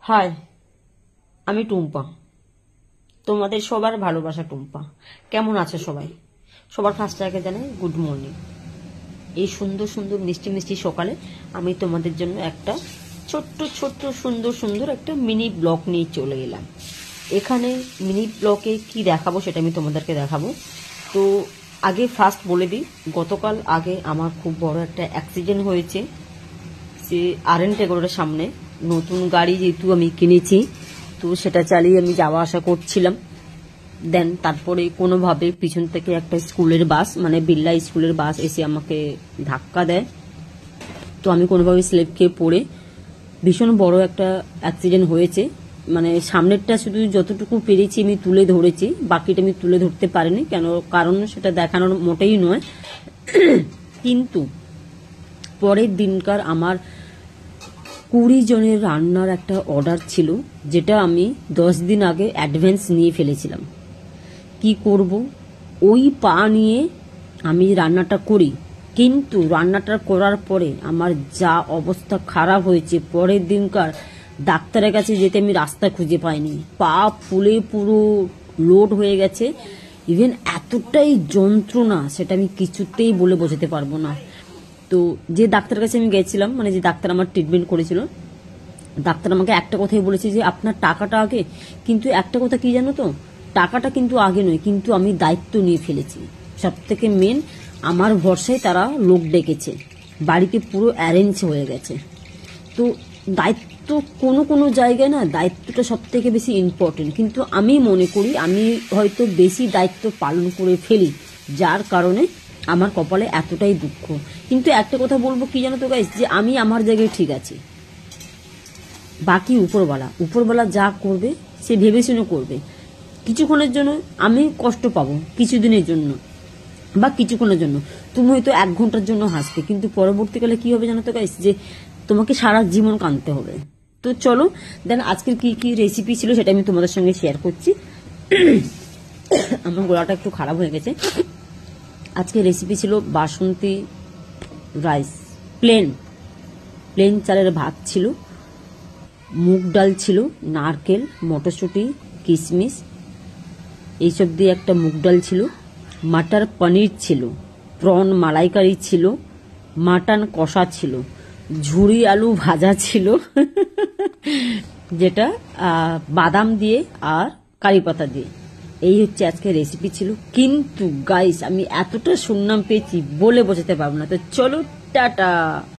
High, আমি টুম্পা, তোমাদের সবার ভালোবাসা টুম্পা। কেমন আছো সবাই? সবার ফার্স্ট আগে জানাই গুড মর্নিং। এই সুন্দর সুন্দর মিষ্টি মিষ্টি সকালে আমি তোমাদের জন্য একটা ছোট্ট ছোট্ট সুন্দর সুন্দর একটা মিনি ব্লগ নিয়ে চলে এলাম। এখানে মিনি ব্লগে কি দেখাবো সেটা আমি তোমাদেরকে দেখাবো। তো আগে ফার্স্ট বলে দিই, গতকাল আগে আমার খুব বড় একটা অ্যাক্সিডেন্ট হয়েছে। সে RN-11 সামনে নতুন গাড়ি যেহেতু আমি কিনেছি, তো সেটা চালিয়ে আমি যাওয়া আসা করছিলাম। দেন তারপরে কোনোভাবে পিছন থেকে একটা স্কুলের বাস, মানে বিল্লা স্কুলের বাস এসে আমাকে ধাক্কা দেয়। তো আমি কোনোভাবে স্লিপ খেয়ে পড়ে ভীষণ বড় একটা অ্যাক্সিডেন্ট হয়েছে। মানে সামনেরটা শুধু যতটুকু পেরেছি আমি তুলে ধরেছি, বাকিটা আমি তুলে ধরতে পারিনি, কারণ সেটা দেখানোর মোটেই নয়। কিন্তু পরের দিনকার আমার 20 জনের রান্নার একটা অর্ডার ছিল, যেটা আমি 10 দিন আগে অ্যাডভান্স নিয়ে ফেলেছিলাম। কি করব, ওই পা নিয়ে আমি রান্নাটা করি, কিন্তু রান্নাটা করার পরে আমার যা অবস্থা খারাপ হয়েছে, পরের দিনকার ডাক্তারের কাছে যেতে আমি রাস্তা খুঁজে পাইনি। পা ফুলে পুরো লোড হয়ে গেছে। ইভেন এতটাই যন্ত্রণা সেটা আমি কিছুতেই বলে বোঝাতে পারবো না। তো যে ডাক্তারের কাছে আমি গেছিলাম, মানে যে ডাক্তার আমার ট্রিটমেন্ট করেছিল, ডাক্তার আমাকে একটা কথাই বলেছে যে আপনার টাকাটা আগে। কিন্তু একটা কথা কি জানো তো, টাকাটা কিন্তু আগে নয়, কিন্তু আমি দায়িত্ব নিয়ে ফেলেছি। সব থেকে মেন, আমার ভরসায় তারা লোক ডেকেছে, বাড়িতে পুরো অ্যারেঞ্জ হয়ে গেছে। তো দায়িত্ব কোনো কোনো জায়গায় না, দায়িত্বটা সব থেকে বেশি ইম্পর্টেন্ট। কিন্তু আমি মনে করি আমি হয়তো বেশি দায়িত্ব পালন করে ফেলি, যার কারণে আমার কপালে এতটাই দুঃখ। কিন্তু একটা কথা বলবো কি জানো তো গাইস, যে আমি আমার জায়গায় ঠিক আছি, বাকি উপরওয়ালা যা করবে সে ভেবেশুনে করবে। কিছুক্ষণের জন্য আমি কষ্ট পাবো, কিছুদিনের জন্য বা কিছুক্ষণের জন্য, তুমি হয়তো 1 ঘন্টার জন্য হাসবে, কিন্তু পরবর্তীকালে কি হবে জানো তো গাইস, যে তোমাকে সারা জীবন কাঁদতে হবে। তো চলো দেন আজকের কি কি রেসিপি ছিল সেটা আমি তোমাদের সঙ্গে শেয়ার করছি। আমার গলাটা একটু খারাপ হয়ে গেছে। আজকে রেসিপি ছিল বাসন্তী রাইস, প্লেন চালের ভাত ছিল, মুগ ডাল ছিল, নারকেল, মটরশুঁটি, কিশমিশ এইসব দিয়ে একটা মুগ ডাল ছিল, মাটার পনির ছিল, প্রন মালাইকারি ছিল, মাটন কষা ছিল, ঝুরি আলু ভাজা ছিল যেটা বাদাম দিয়ে আর কারি পাতা দিয়ে। এই হচ্ছে আজকে রেসিপি ছিল। কিন্তু গাইস আমি এতটা সুনাম পেয়েছি বলে বোঝাতে পারবো না। তো চলো টাটা।